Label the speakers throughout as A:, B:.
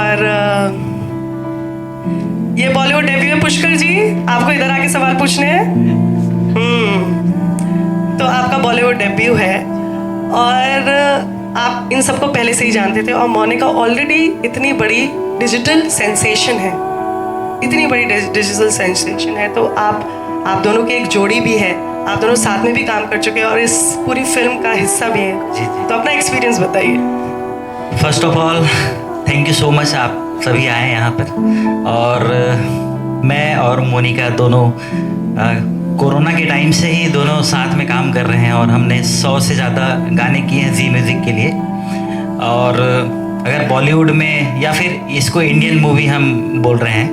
A: और ये बॉलीवुड डेब्यू है। पुष्कर जी, आपको इधर आके सवाल पूछने हैं। तो आपका बॉलीवुड डेब्यू है और आप इन सबको पहले से ही जानते थे, और मोनिका ऑलरेडी इतनी बड़ी डिजिटल सेंसेशन है, इतनी बड़ी डिजिटल सेंसेशन है। तो आप दोनों की एक जोड़ी भी है, आप दोनों साथ में भी काम कर चुके हैं और इस पूरी फिल्म का हिस्सा भी हैं।
B: जी जी।
A: तो अपना एक्सपीरियंस बताइए।
B: First of all thank you so much, आप सभी आए यहाँ पर। और मैं और मोनिका दोनों कोरोना के टाइम से ही दोनों साथ में काम कर रहे हैं और हमने 100 से ज़्यादा गाने किए हैं जी म्यूज़िक के लिए। और अगर बॉलीवुड में या फिर इसको इंडियन मूवी हम बोल रहे हैं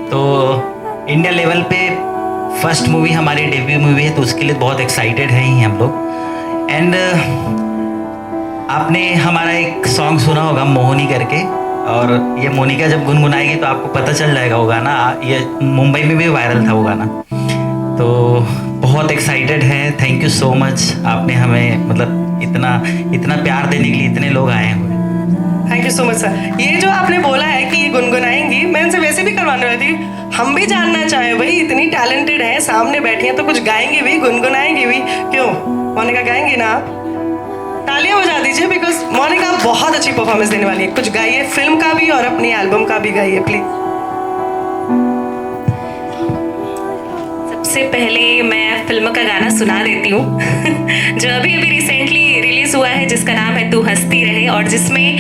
B: तो इंडिया लेवल पे फर्स्ट मूवी हमारी डेब्यू मूवी है, तो उसके लिए बहुत एक्साइटेड हैं ही हम लोग। एंड आपने हमारा एक सॉन्ग सुना होगा मोहिनी करके, और ये मोनिका जब गुनगुनाएगी तो आपको पता चल जाएगा वो गाना। ये मुंबई में भी वायरल था वो गाना। तो बहुत एक्साइटेड हैं। थैंक यू सो मच, आपने हमें मतलब इतना प्यार देने के लिए इतने लोग आए हुए।
A: Thank you so much sir. ये जो आपने बोला है कि ये गुनगुनाएंगी, मैं इनसे वैसे भी करवाने वाली थी। हम भी जानना चाहे, भाई इतनी टैलेंटेड है, सामने बैठी हैं तो कुछ गाएंगी भी, गुनगुनाएंगी भी। क्यों मोनिका, गाएंगी ना आप? तालियां बजा दीजिए, बिकॉज मोनिका बहुत अच्छी परफॉर्मेंस देने वाली है। कुछ गाइए, फिल्म का भी और अपनी एल्बम का भी गाइए प्लीज।
C: सबसे पहले मैं फिल्म का गाना सुना देती हूँ जो अभी रिसेंटली रिलीज हुआ है, जिसका नाम है तू हंसती रहे, और जिसमें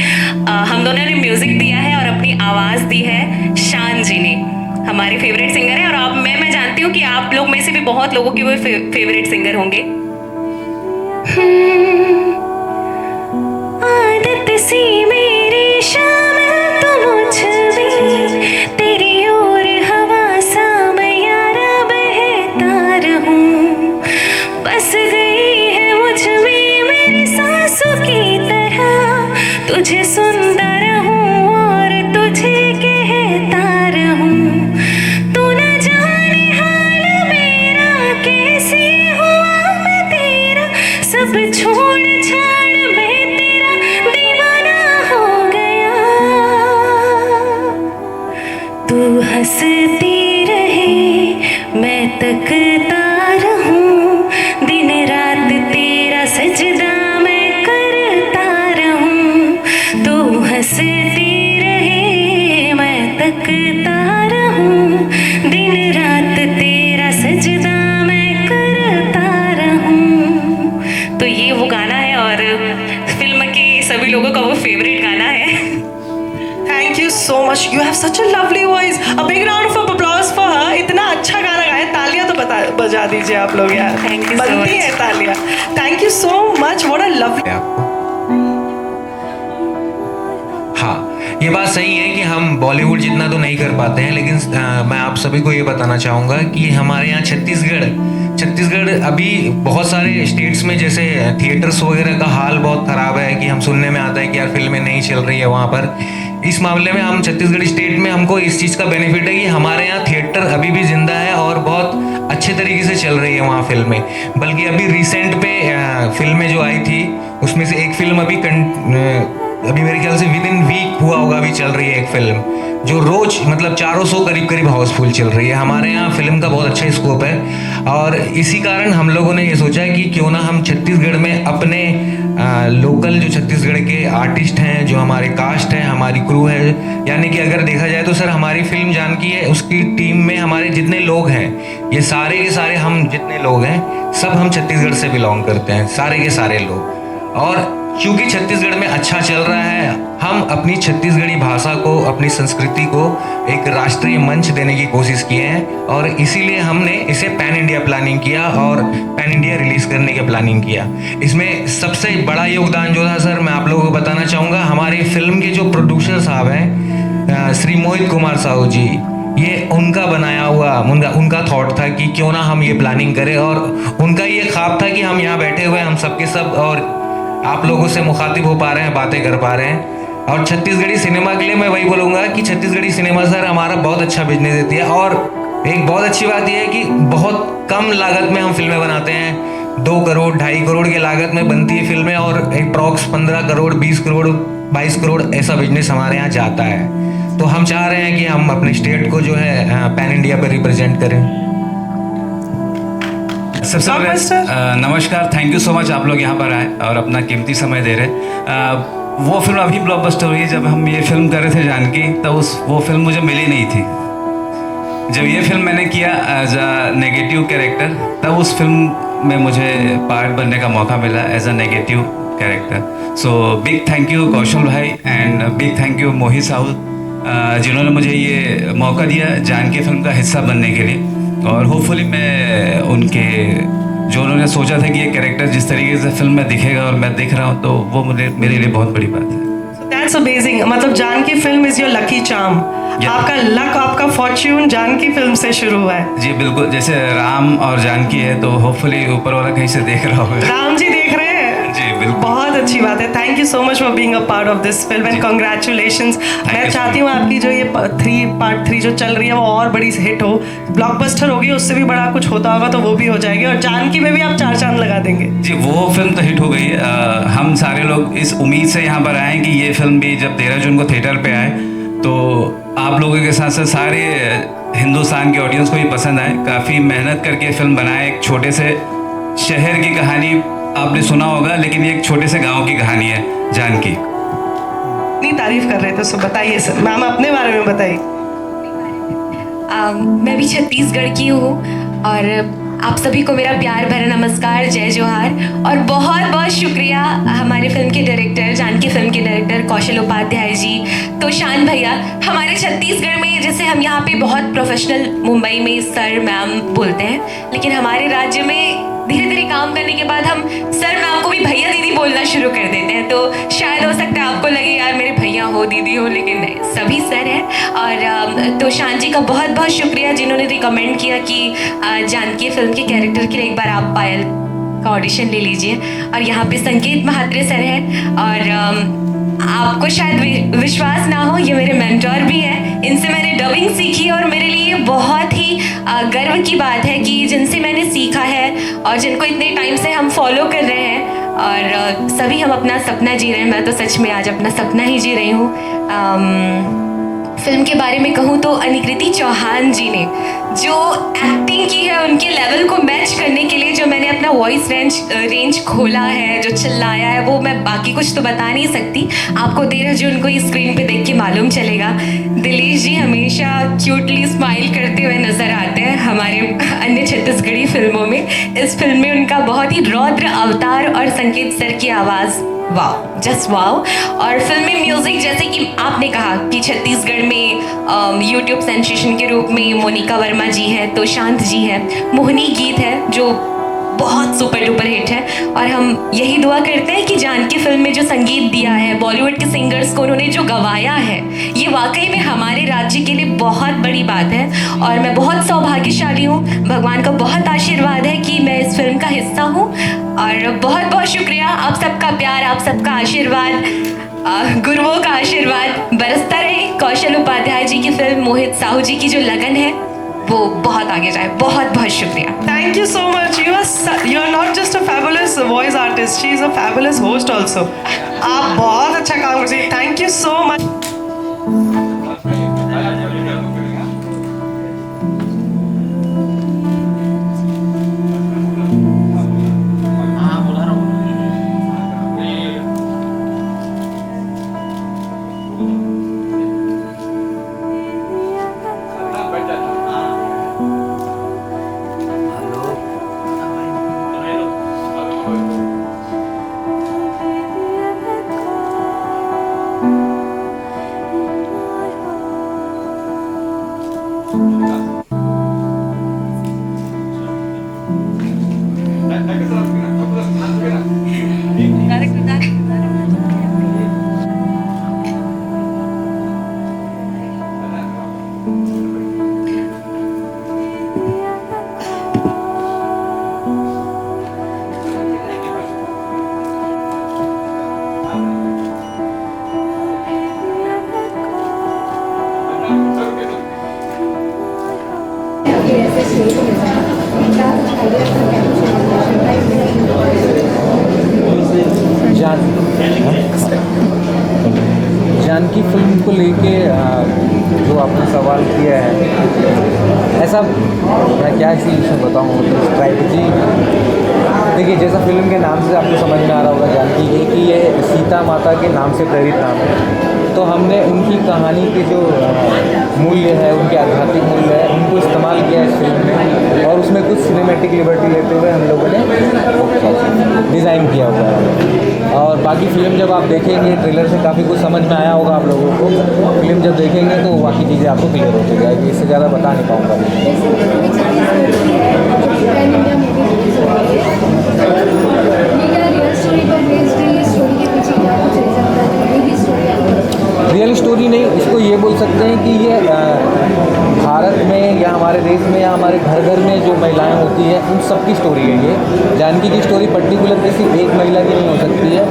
C: हम दोनों ने म्यूजिक दिया है और अपनी आवाज़ दी है शान जी ने, हमारे फेवरेट सिंगर है। और आप मैं जानती हूँ कि आप लोग में से भी बहुत लोगों के वो फेवरेट सिंगर होंगे। आदत सी मेरी शामिल तो मुझ में, तेरी ओर हवा सा मैं यारा बहता रहूं, बस गई है मुझ में मेरी सांसों की तरह, तुझे सुनता रहूं और तुझे कहता रहूं। तू न जाने हाल मेरा कैसे हुआ मैं तेरा, सब छोड़ छाड़ मैं तेरा दीवाना हो गया। तू हंसती रहे मैं तकता रहूं, दिन रात तेरा सजदा मैं करता रहूं। तू हंसती रहे मैं तकता रहूं, दिन रात तेरा सजदा मैं करता रहूं। तो ये वो गाना है और फिल्म के सभी लोगों का वो फेवरेट गाना है।
A: Thank you so much, you have such a lovely voice. A big round of applause for her. इतना अच्छा गाना गाया, तालियां तो बजा दीजिए आप लोग यार।
C: Thank you so
A: बनती
C: much.
A: है तालियां। Thank you so much, what a lovely.
D: हाँ, ये बात सही है कि हम बॉलीवुड जितना तो नहीं कर पाते हैं, लेकिन मैं आप सभी को ये बताना चाहूँगा कि हमारे यहाँ छत्तीसगढ़ अभी बहुत सारे स्टेट्स में जैसे थिएटर्स वगैरह का हाल बहुत ख़राब है, कि हम सुनने में आता है कि यार फिल्में नहीं चल रही है वहाँ पर। इस मामले में हम छत्तीसगढ़ स्टेट में हमको इस चीज़ का बेनिफिट है कि हमारे यहाँ थिएटर अभी भी जिंदा है और बहुत अच्छे तरीके से चल रही है वहाँ फिल्में। बल्कि अभी रिसेंट पे फिल्में जो आई थी उसमें से एक फिल्म अभी मेरे ख्याल से विद इन वीक हुआ होगा, अभी चल रही है एक फिल्म जो रोज मतलब 400 करीब हाउसफुल चल रही है। हमारे यहाँ फिल्म का बहुत अच्छा स्कोप है और इसी कारण हम लोगों ने ये सोचा है कि क्यों ना हम छत्तीसगढ़ में अपने लोकल जो छत्तीसगढ़ के आर्टिस्ट हैं, जो हमारे कास्ट हैं, हमारी क्रू है, यानी कि अगर देखा जाए तो सर हमारी फिल्म जानकी है उसकी टीम में हमारे जितने लोग हैं, ये सारे के सारे हम जितने लोग हैं सब हम छत्तीसगढ़ से बिलोंग करते हैं, सारे के सारे लोग। और क्योंकि छत्तीसगढ़ में अच्छा चल रहा है, हम अपनी छत्तीसगढ़ी भाषा को, अपनी संस्कृति को एक राष्ट्रीय मंच देने की कोशिश किए हैं और इसीलिए हमने इसे पैन इंडिया प्लानिंग किया और पैन इंडिया रिलीज करने का प्लानिंग किया। इसमें सबसे बड़ा योगदान जो था सर, मैं आप लोगों को बताना चाहूँगा, हमारी फिल्म के जो प्रोड्यूसर साहब हैं श्री मोहित कुमार साहू जी, ये उनका बनाया हुआ उनका थॉट था कि क्यों ना हम ये प्लानिंग करें, और उनका ये ख्वाब था कि हम यहाँ बैठे हुए हम सबके सब और आप लोगों से मुखातिब हो पा रहे हैं, बातें कर पा रहे हैं। और छत्तीसगढ़ी सिनेमा के लिए मैं वही बोलूँगा कि छत्तीसगढ़ी सिनेमा सर हमारा बहुत अच्छा बिजनेस देती है। और एक बहुत अच्छी बात यह है कि बहुत कम लागत में हम फिल्में बनाते हैं, 2 करोड़ 2.5 करोड़ की लागत में बनती है फिल्में और अप्रॉक्स 15 करोड़ 20 करोड़ 22 करोड़ ऐसा बिजनेस हमारे यहाँ जाता है। तो हम चाह रहे हैं कि हम अपने स्टेट को जो है पैन इंडिया पर रिप्रेजेंट करें।
E: सबसे पहले नमस्कार, थैंक यू सो मच आप लोग यहाँ पर आए और अपना कीमती समय दे रहे। वो फिल्म अभी ब्लॉकबस्टर हुई है। जब हम ये फिल्म कर रहे थे जानकी, तब वो फिल्म मुझे मिली नहीं थी। जब ये फिल्म मैंने किया एज अ नेगेटिव कैरेक्टर, तब उस फिल्म में मुझे पार्ट बनने का मौका मिला as a negative character. So big thank you Kaushal भाई and big thank you Mohit Sahu, जिन्होंने मुझे ये मौका दिया जानकी फिल्म का हिस्सा बनने के लिए। और होपफुली मैं उनके जो उन्होंने सोचा था कि ये कैरेक्टर जिस तरीके से फिल्म में दिखेगा और मैं दिख रहा हूँ, तो वो मेरे लिए बहुत बड़ी बात है।
A: That's amazing. मतलब Janaki film is your lucky charm. आपका लक, आपका फॉर्च्यून जानकी फिल्म से शुरू हुआ है।
E: जी बिल्कुल, जैसे राम और जानकी है, तो होपफुली ऊपर वाला कहीं से देख रहा होगा।
A: राम जी देख रहे हैं।
E: जी बिल्कुल,
A: बहुत अच्छी बात है। Thank you so much for being a part of this film and congratulations. मैं चाहती हूँ आपकी जो ये पार्ट 3 जो चल रही है वो और बड़ी हिट हो, ब्लॉकबस्टर होगी, उससे भी बड़ा कुछ होता होगा तो वो भी हो जाएगी, और जानकी में भी आप 4 चांद लगा देंगे।
E: जी वो फिल्म तो हिट हो गई है। हम सारे लोग इस उम्मीद से यहाँ पर आए कि ये फिल्म भी जब 13 जून को थिएटर पे आए, तो आप लोगों के साथ साथ सारे हिंदुस्तान के ऑडियंस को भी पसंद आए। काफ़ी मेहनत करके फिल्म बनाए। एक छोटे से शहर की कहानी आपने सुना होगा, लेकिन ये एक छोटे से गांव की कहानी है जानकी।
A: इतनी तारीफ कर रहे थे, सो बताइए सर, मैम अपने बारे में बताइए।
C: मैं भी छत्तीसगढ़ की हूँ और आप सभी को मेरा प्यार भरा नमस्कार, जय जोहार। और बहुत बहुत शुक्रिया हमारे फिल्म के डायरेक्टर, जानकी फिल्म के डायरेक्टर कौशल उपाध्याय जी, तोशान भैया। हमारे छत्तीसगढ़ में जैसे हम यहाँ पे बहुत प्रोफेशनल मुंबई में सर मैम बोलते हैं, लेकिन हमारे राज्य में धीरे धीरे काम करने के बाद हम सर मैम को भी भैया दीदी बोलना शुरू कर देते हैं। तो शायद हो सकता है आपको लगे यार मेरे भैया हो दीदी हो, लेकिन नहीं, सभी सर हैं। और तोशान जी का बहुत बहुत शुक्रिया जिन्होंने रिकमेंड किया कि जानकी फिल्म के कैरेक्टर के लिए एक बार आप पायल का ऑडिशन ले लीजिए। और यहाँ पे संकेत महात्रे सर हैं, और आपको शायद विश्वास ना हो, ये मेरे मेंटोर भी हैं। इनसे मैंने डबिंग सीखी और मेरे लिए बहुत ही गर्व की बात है कि जिनसे मैंने सीखा है और जिनको इतने टाइम से हम फॉलो कर रहे हैं, और सभी हम अपना सपना जी रहे हैं। मैं तो सच में आज अपना सपना ही जी रही हूँ। फिल्म के बारे में कहूँ तो अनिकृति चौहान जी ने जो एक्टिंग की है, उनके लेवल को मैच करने के लिए जो मैंने अपना वॉइस रेंज खोला है, जो चिल्लाया है, वो मैं बाकी कुछ तो बता नहीं सकती। आपको 13 जून को ही स्क्रीन पे देख के मालूम चलेगा। दिलेश जी हमेशा क्यूटली स्माइल करते हुए नजर आते हैं हमारे अन्य छत्तीसगढ़ी फिल्मों में। इस फिल्म में उनका बहुत ही रौद्र अवतार और संकेत सर की आवाज़, वाओ, जस्ट वाओ। और फिल्म में म्यूजिक, जैसे कि आपने कहा कि छत्तीसगढ़ में यूट्यूब सेंसेशन के रूप में मोनिका वर्मा जी है, तो शांत जी है, मोहिनी गीत है जो बहुत सुपर डुपर हिट है। और हम यही दुआ करते हैं कि जानकी फिल्म में जो संगीत दिया है, बॉलीवुड के सिंगर्स को उन्होंने जो गवाया है, ये वाकई में हमारे राज्य के लिए बहुत बड़ी बात है। और मैं बहुत सौभाग्यशाली हूँ, भगवान का बहुत आशीर्वाद है कि मैं इस फिल्म का हिस्सा हूँ। और बहुत बहुत शुक्रिया, आप सबका प्यार, आप सबका आशीर्वाद, गुरुओं का आशीर्वाद बरसता रहे। कौशल उपाध्याय जी की फिल्म, मोहित साहू जी की जो लगन है, वो बहुत आगे जाए। बहुत बहुत शुक्रिया।
A: Thank you so much. You are not just a fabulous voice artist. She is a fabulous host also. आप बहुत अच्छा काम कर रही हैं. Thank you so much.
D: जान
F: जानकी फिल्म को लेके जो आपने सवाल किया है, ऐसा मैं क्या इसी इसमें बताऊँ, मतलब स्ट्रैटेजी देखिए, जैसा फिल्म के नाम से आपको समझ में आ रहा होगा जानकी की कि ये सीता माता के नाम से प्रेरित नाम है। तो हमने उनकी कहानी के जो मूल्य है, उनके आध्यात्मिक मूल्य है, उनको इस्तेमाल किया इस फिल्म में, और उसमें कुछ सिनेमैटिक लिबर्टी लेते हुए हम लोगों ने डिज़ाइन किया हुआ है। और बाकी फिल्म जब आप देखेंगे, ट्रेलर से काफ़ी कुछ समझ में आया होगा आप लोगों को, फिल्म जब देखेंगे तो बाकी चीज़ें आपको क्लियर होती जाएगी, इससे ज़्यादा बता नहीं पाऊँगा। रियल स्टोरी नहीं, इसको ये बोल सकते हैं कि ये भारत में या हमारे देश में या हमारे घर घर में जो महिलाएं होती हैं उन सब की स्टोरी है ये। जानकी की स्टोरी पर्टिकुलर किसी एक महिला की नहीं हो सकती है,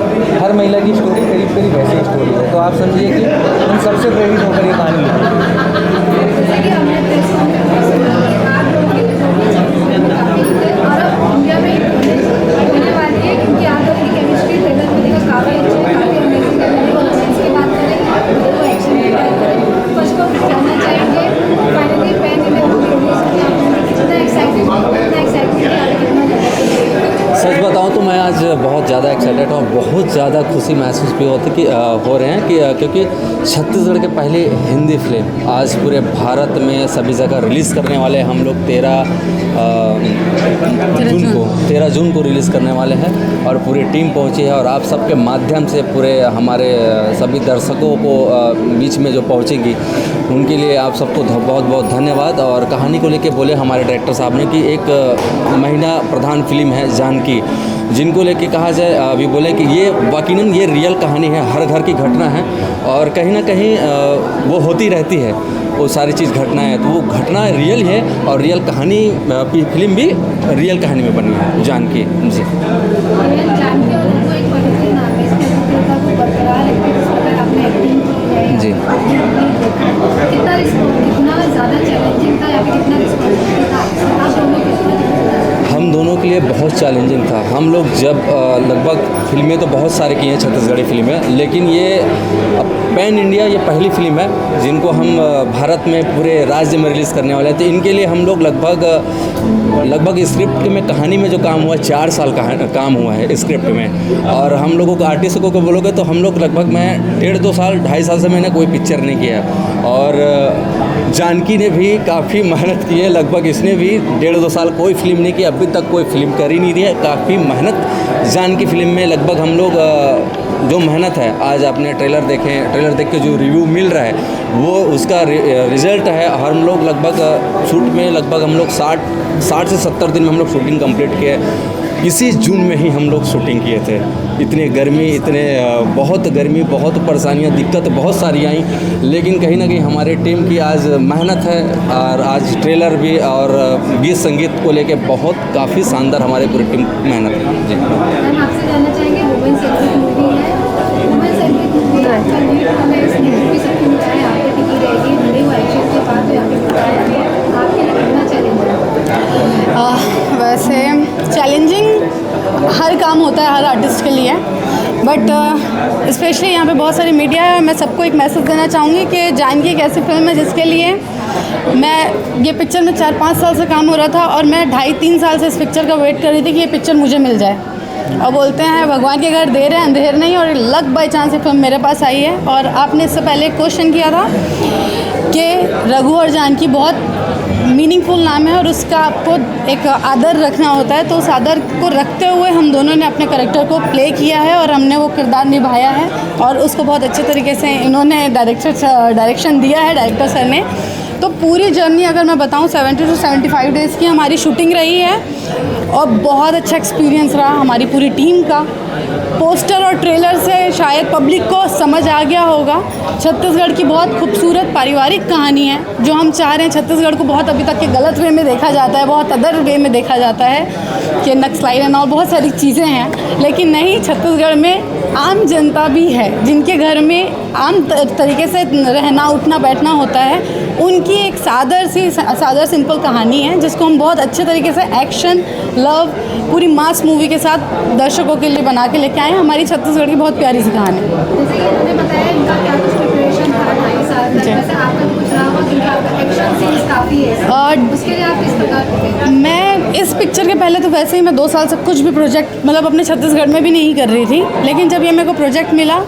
F: हर महिला की स्टोरी करीब करीब वैसी स्टोरी है। तो आप समझिए कि उन सबसे प्रेरित होकर ये कहानी सच बताऊं तो मैं आज बहुत ज़्यादा एक्साइटेड और बहुत ज़्यादा खुशी महसूस भी हो रहे हैं कि क्योंकि छत्तीसगढ़ के पहले हिंदी फिल्म आज पूरे भारत में सभी जगह रिलीज़ करने वाले हम लोग 13 जून को रिलीज़ करने वाले हैं, और पूरी टीम पहुंची है, और आप सबके माध्यम से पूरे हमारे सभी दर्शकों को बीच में जो पहुंचेगी उनके लिए आप सबको बहुत बहुत धन्यवाद। और कहानी को लेके बोले हमारे डायरेक्टर साहब ने कि एक महीना प्रधान फिल्म है जानकी, जिनको लेके कहा जाए अभी बोले कि ये यकीनन ये रियल कहानी है, हर घर की घटना है, और कहीं ना कहीं वो होती रहती है, वो सारी चीज़ घटनाएं हैं, तो वो घटना रियल है, और रियल कहानी फिल्म भी रियल कहानी में बनी है जानकी जी। जी हम दोनों के लिए बहुत चैलेंजिंग था। हम लोग जब लगभग फिल्में तो बहुत सारे किए हैं छत्तीसगढ़ी फिल्में, लेकिन ये पैन इंडिया ये पहली फिल्म है जिनको हम भारत में पूरे राज्य में रिलीज़ करने वाले हैं। तो इनके लिए हम लोग लगभग स्क्रिप्ट में कहानी में जो काम हुआ 4 साल का काम हुआ है स्क्रिप्ट में, और हम लोगों को आर्टिस्टों को बोलोगे तो हम लोग लगभग मैं 1.5-2 साल 2.5 साल से मैंने कोई पिक्चर नहीं किया, और जानकी ने भी काफ़ी मेहनत की है, लगभग इसने भी 1.5-2 साल कोई फिल्म नहीं की, अभी तक कोई फिल्म कर ही नहीं रही है। काफ़ी मेहनत जानकी फिल्म में लगभग हम लोग जो मेहनत है, आज आपने ट्रेलर देखें, ट्रेलर देख के जो रिव्यू मिल रहा है वो उसका रिजल्ट है। हम लोग लगभग शूट में लगभग हम लोग 60 से 70 दिन में हम लोग शूटिंग कंप्लीट किए। इसी जून में ही हम लोग शूटिंग किए थे। इतने गर्मी, बहुत गर्मी, बहुत परेशानियाँ, दिक्कत बहुत सारी आई, लेकिन कहीं ना कहीं हमारे टीम की आज मेहनत है, और आज ट्रेलर भी और गीत संगीत को लेके बहुत काफ़ी शानदार हमारे पूरी टीम मेहनत है जी।
G: हम आपसे जानना चाहेंगे, वुमेन सेंट्रिक मूवी है, वुमेन सेंट्रिक मूवी का लीड रोल है, इसमें भी सबकी निगाहें आप पे टिकी रहेगी, बड़े हुए एक्शन के बाद यहाँ पे बताया गया, आपके लिए कितना चैलेंज है?
H: वैसे चैलेंजिंग हर काम होता है हर आर्टिस्ट के लिए, बट स्पेशली यहाँ पे बहुत सारी मीडिया है। मैं सबको एक मैसेज देना चाहूँगी कि जानकी एक ऐसी फिल्म है जिसके लिए मैं ये पिक्चर में 4-5 साल से काम हो रहा था, और मैं 2.5-3 साल से इस पिक्चर का वेट कर रही थी कि ये पिक्चर मुझे मिल जाए। और बोलते हैं भगवान के घर देर है अंधेर नहीं, और लक बाई चांस ये फिल्म मेरे पास आई है। और आपने इससे पहले एक क्वेश्चन किया था कि रघु और जानकी बहुत मीनिंगफुल नाम है, और उसका आपको एक आदर रखना होता है, तो उस आदर को रखते हुए हम दोनों ने अपने कैरेक्टर को प्ले किया है, और हमने वो किरदार निभाया है, और उसको बहुत अच्छे तरीके से इन्होंने डायरेक्शन दिया है डायरेक्टर सर ने। तो पूरी जर्नी अगर मैं बताऊं 70 से 75 डेज़ की हमारी शूटिंग रही है, और बहुत अच्छा एक्सपीरियंस रहा हमारी पूरी टीम का। पोस्टर और ट्रेलर से शायद पब्लिक को समझ आ गया होगा, छत्तीसगढ़ की बहुत खूबसूरत पारिवारिक कहानी है, जो हम चाह रहे हैं। छत्तीसगढ़ को बहुत अभी तक के गलत वे में देखा जाता है, बहुत अदर वे में देखा जाता है कि नक्सलाइट एंड और बहुत सारी चीज़ें हैं, लेकिन नहीं, छत्तीसगढ़ में आम जनता भी है जिनके घर में आम तरीके से रहना उठना बैठना होता है। उनकी एक सादर सिंपल कहानी है, जिसको हम बहुत अच्छे तरीके से एक्शन लव पूरी मास मूवी के साथ दर्शकों के लिए बना के लेके आए हैं। हमारी छत्तीसगढ़ की बहुत प्यारी सी कहानी है।
G: जैसे कि उन्होंने बताया इनका क्या कुछ
H: जी।
G: जैसे आपका कुछ रहा होगा क्योंकि आपका एक्शन सीन्स काफ़ी है
H: और
G: उसके लिए आप किस प्रकार के
H: मैं इस पिक्चर के पहले तो वैसे ही मैं 2 साल से कुछ भी प्रोजेक्ट मतलब अपने छत्तीसगढ़ में भी नहीं कर रही थी, लेकिन जब ये मेरे को प्रोजेक्ट मिला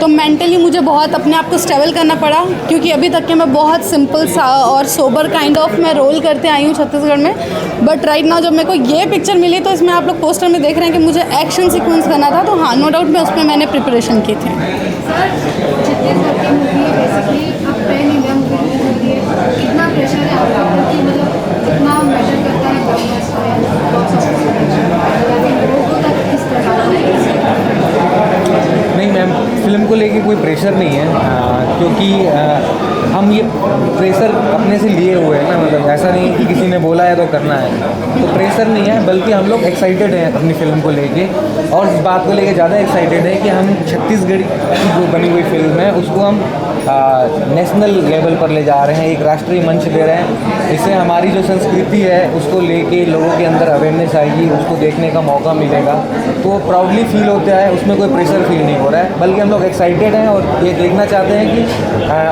H: तो मेंटली मुझे बहुत अपने आप को स्टेबल करना पड़ा, क्योंकि अभी तक के मैं बहुत सिंपल सा और सोबर काइंड ऑफ मैं रोल करते आई हूँ छत्तीसगढ़ में। बट राइट नाउ जब मेरे को ये पिक्चर मिली तो इसमें आप लोग पोस्टर में देख रहे हैं कि मुझे एक्शन सीक्वेंस करना था, तो हाँ नो डाउट मैं उसमें मैंने प्रिपरेशन की थी।
G: सर छत्तीसगढ़ की मूवी है बेसिकली अब पैन इंडिया मूवी होती है, कितना प्रेशर है आपका ऊपर कि मतलब कितना मैटर करता है ब्लॉकबस्टर या बॉक्स ऑफिस या फिर लोगों तक किस प्रकार से?
D: नहीं मैम, फिल्म को लेके कोई प्रेशर नहीं है, क्योंकि हम ये प्रेशर अपने से लिए हुए हैं ना, मतलब ऐसा नहीं कि किसी ने बोला है तो करना है, तो प्रेशर नहीं है, बल्कि हम लोग एक्साइटेड हैं अपनी फिल्म को लेके। और इस बात को लेके ज़्यादा एक्साइटेड है कि हम छत्तीसगढ़ की जो बनी हुई फिल्म है उसको हम नेशनल लेवल पर ले जा रहे हैं, एक राष्ट्रीय मंच दे रहे हैं। इससे हमारी जो संस्कृति है उसको लेके लोगों के अंदर अवेयरनेस आएगी, उसको देखने का मौका मिलेगा, तो प्राउडली फील होता है, उसमें कोई प्रेशर फील नहीं हो रहा है, बल्कि हम लोग एक्साइटेड हैं और ये देखना चाहते हैं कि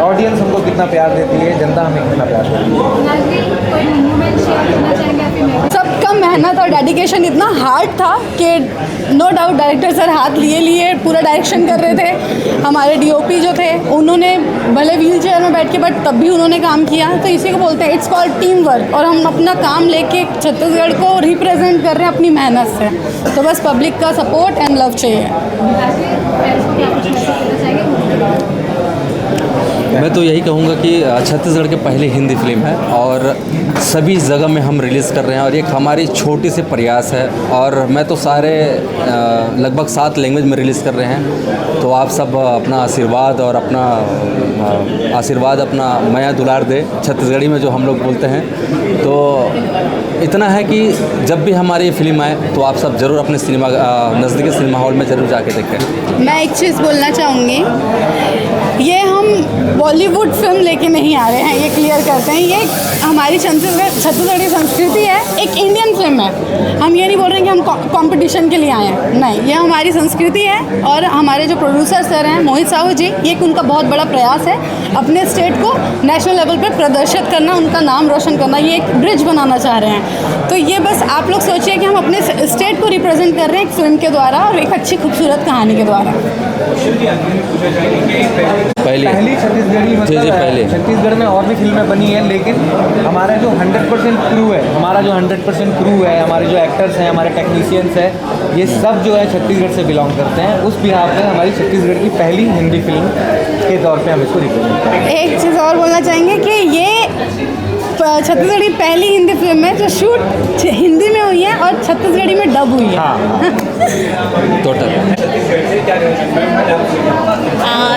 D: ऑडियंस हमको कितना प्यार देती है, जनता हमें कितना प्यार देती है।
G: नाज़रीन, कोई मोमेंट शेयर करना चाहेंगे आपकी मेमोरी?
H: सबका मेहनत और डेडिकेशन इतना हार्ड था कि नो डाउट डायरेक्टर सर हाथ लिए पूरा डायरेक्शन कर रहे थे। हमारे डीओपी जो थे उन्होंने भले व्हील चेयर में बैठ के बट तब भी उन्होंने काम किया, तो इसी को बोलते हैं इट्स कॉल्ड टीम वर्क। और हम अपना काम लेके छत्तीसगढ़ को रिप्रेजेंट कर रहे हैं अपनी मेहनत से, तो बस पब्लिक का सपोर्ट एंड लव चाहिए।
G: नाज़रीन, फैंस को क्या कुछ मैसेज देना चाहेंगे?
F: मैं तो यही कहूँगा कि छत्तीसगढ़ के पहले हिंदी फिल्म है और सभी जगह में हम रिलीज़ कर रहे हैं, और एक हमारी छोटी सी प्रयास है, और मैं तो सारे लगभग 7 लैंग्वेज में रिलीज़ कर रहे हैं। तो आप सब अपना आशीर्वाद और अपना माया दुलार दे, छत्तीसगढ़ी में जो हम लोग बोलते हैं। तो इतना है कि जब भी हमारी फिल्म आए तो आप सब ज़रूर अपने सिनेमा नज़दीकी सिनेमा हॉल में ज़रूर जाके देखें।
H: मैं एक चीज़ बोलना चाहूँगी, ये हम बॉलीवुड फिल्म लेके नहीं आ रहे हैं, ये क्लियर करते हैं। ये हमारी छत्तीसगढ़ी संस्कृति है, एक इंडियन फिल्म है। हम ये नहीं बोल रहे हैं कि हम कंपटीशन के लिए आए हैं, नहीं, ये हमारी संस्कृति है। और हमारे जो प्रोड्यूसर सर हैं मोहित साहू जी, ये उनका बहुत बड़ा प्रयास है अपने स्टेट को नेशनल लेवल पर प्रदर्शित करना, उनका नाम रोशन करना, ये एक ब्रिज बनाना चाह रहे हैं। तो ये बस आप लोग सोचिए कि हम अपने स्टेट को रिप्रेजेंट कर रहे हैं एक फिल्म के द्वारा और एक अच्छी खूबसूरत कहानी के द्वारा।
D: पहली छत्तीसगढ़ी
F: जी,
D: मतलब
F: पहले।
D: छत्तीसगढ़ में और भी फिल्में बनी हैं, लेकिन हमारा जो 100% क्रू है, हमारे जो एक्टर्स हैं, हमारे टेक्नीशियंस हैं, ये सब जो है छत्तीसगढ़ से बिलोंग करते हैं। उस बिहार पे हमारी छत्तीसगढ़ की पहली हिंदी फिल्म के तौर पे हम इसको रिप्रेजेंट करते हैं।
H: एक चीज़ और बोलना चाहेंगे कि ये छत्तीसगढ़ी पहली हिंदी फिल्म है जो शूट हिंदी में हुई है और छत्तीसगढ़ी में डब हुई है।
F: टोटल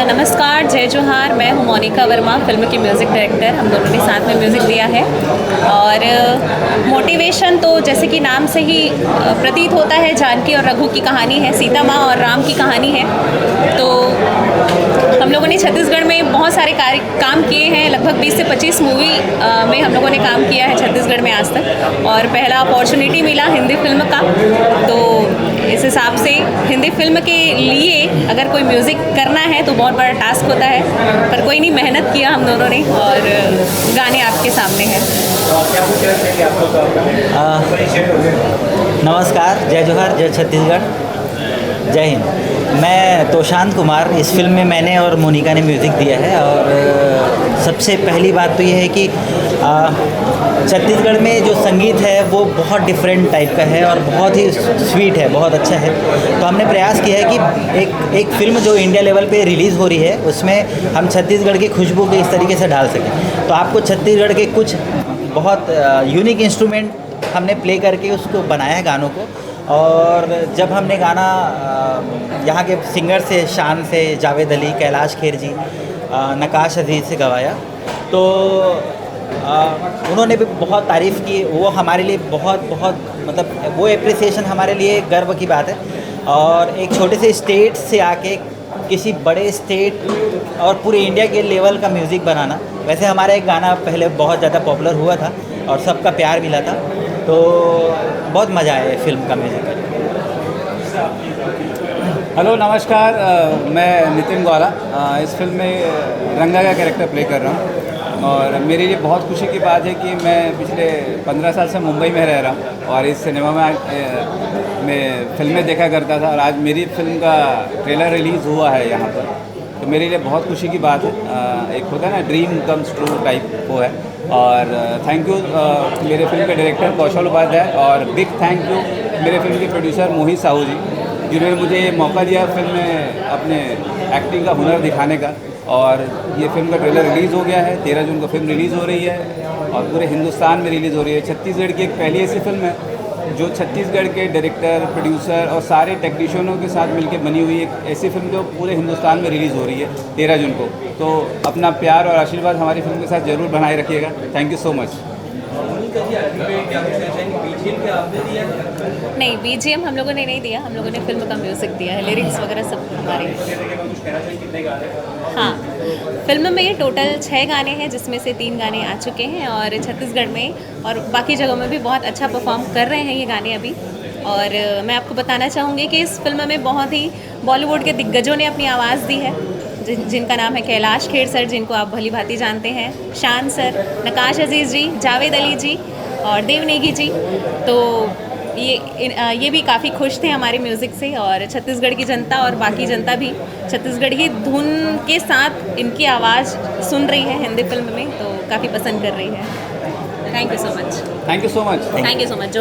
C: नमस्कार, जय जोहार। मैं हूँ मोनिका वर्मा, फिल्म की म्यूज़िक डायरेक्टर। हम दोनों ने साथ में म्यूज़िक दिया है। और मोटिवेशन तो जैसे कि नाम से ही प्रतीत होता है, जानकी और रघु की कहानी है, सीता माँ और राम की कहानी है। तो हम लोगों ने छत्तीसगढ़ में बहुत सारे काम किए हैं, लगभग 20 से 25 मूवी में हम लोगों ने काम किया है छत्तीसगढ़ में आज तक, और पहला अपॉर्चुनिटी मिला हिंदी फिल्म का। तो इस हिसाब से हिंदी फिल्म के लिए अगर कोई म्यूज़िक करना है तो बहुत बड़ा टास्क होता है, पर कोई नहीं, मेहनत किया हम दोनों ने और गाने आपके सामने हैं।
B: नमस्कार, जय जोहार, जय छत्तीसगढ़, जय हिंद। मैं तोशांत कुमार, इस फिल्म में मैंने और मोनिका ने म्यूज़िक दिया है। और सबसे पहली बात तो ये है कि छत्तीसगढ़ में जो संगीत है वो बहुत डिफरेंट टाइप का है और बहुत ही स्वीट है, बहुत अच्छा है। तो हमने प्रयास किया है कि एक फ़िल्म जो इंडिया लेवल पे रिलीज़ हो रही है उसमें हम छत्तीसगढ़ की खुशबू को इस तरीके से डाल सकें। तो आपको छत्तीसगढ़ के कुछ बहुत यूनिक इंस्ट्रूमेंट हमने प्ले करके उसको बनाया है गानों को। और जब हमने गाना यहाँ के सिंगर से, शान से, जावेद अली, कैलाश खेर जी, नकाश अजीज़ से गवाया, तो उन्होंने भी बहुत तारीफ़ की। वो हमारे लिए बहुत मतलब वो एप्रिसिएशन हमारे लिए गर्व की बात है। और एक छोटे से स्टेट से आके किसी बड़े स्टेट और पूरे इंडिया के लेवल का म्यूज़िक बनाना, वैसे हमारा एक गाना पहले बहुत ज़्यादा पॉपुलर हुआ था और सबका प्यार मिला था, तो बहुत मज़ा आया फिल्म का म्यूज़िक करके।
E: हेलो नमस्कार, मैं नितिन ग्वाला इस फिल्म में रंगा का कैरेक्टर प्ले कर रहा हूँ। और मेरे लिए बहुत खुशी की बात है कि मैं पिछले 15 साल से मुंबई में रह रहा हूँ और इस सिनेमा में मैं फिल्में देखा करता था और आज मेरी फिल्म का ट्रेलर रिलीज़ हुआ है यहाँ पर, तो मेरे लिए बहुत खुशी की बात है। एक होता है ना, ड्रीम कम्स ट्रू टाइप वो है। और थैंक यू मेरे फिल्म के डायरेक्टर कौशल उपाध्याय, और बिग थैंक यू मेरे फिल्म के प्रोड्यूसर मोहित साहू जी, जिन्होंने मुझे ये मौका दिया फिल्म में अपने एक्टिंग का हुनर दिखाने का। और ये फिल्म का ट्रेलर रिलीज़ हो गया है, 13 जून को फिल्म रिलीज़ हो रही है और पूरे हिंदुस्तान में रिलीज़ हो रही है। छत्तीसगढ़ की एक पहली ऐसी फिल्म है जो छत्तीसगढ़ के डायरेक्टर, प्रोड्यूसर और सारे टेक्नीशियनों के साथ मिलकर बनी हुई एक ऐसी फिल्म जो पूरे हिंदुस्तान में रिलीज़ हो रही है 13 जून को। तो अपना प्यार और आशीर्वाद हमारी फिल्म के साथ ज़रूर बनाए रखिएगा। Thank you so much.
C: नहीं, बीजीएम हम लोगों ने नहीं दिया, हम लोगों ने फिल्म का म्यूज़िक दिया है, लिरिक्स वगैरह सब हमारे। हाँ, फिल्म में टोटल 6 गाने हैं जिसमें से 3 गाने आ चुके हैं और छत्तीसगढ़ में और बाकी जगहों में भी बहुत अच्छा परफॉर्म कर रहे हैं ये गाने अभी। और मैं आपको बताना चाहूँगी कि इस फिल्म में बहुत ही बॉलीवुड के दिग्गजों ने अपनी आवाज़ दी है, जिनका नाम है कैलाश खेर सर, जिनको आप भली भांति जानते हैं, शान सर, नकाश अजीज़ जी, जावेद अली जी और देव नेगी जी। तो ये भी काफ़ी खुश थे हमारे म्यूज़िक से और छत्तीसगढ़ की जनता और बाकी जनता भी छत्तीसगढ़ी धुन के साथ इनकी आवाज़ सुन रही है हिंदी फिल्म में, तो काफ़ी पसंद कर रही है। Thank you so much.
E: Thank you so much.
C: Thank you so much.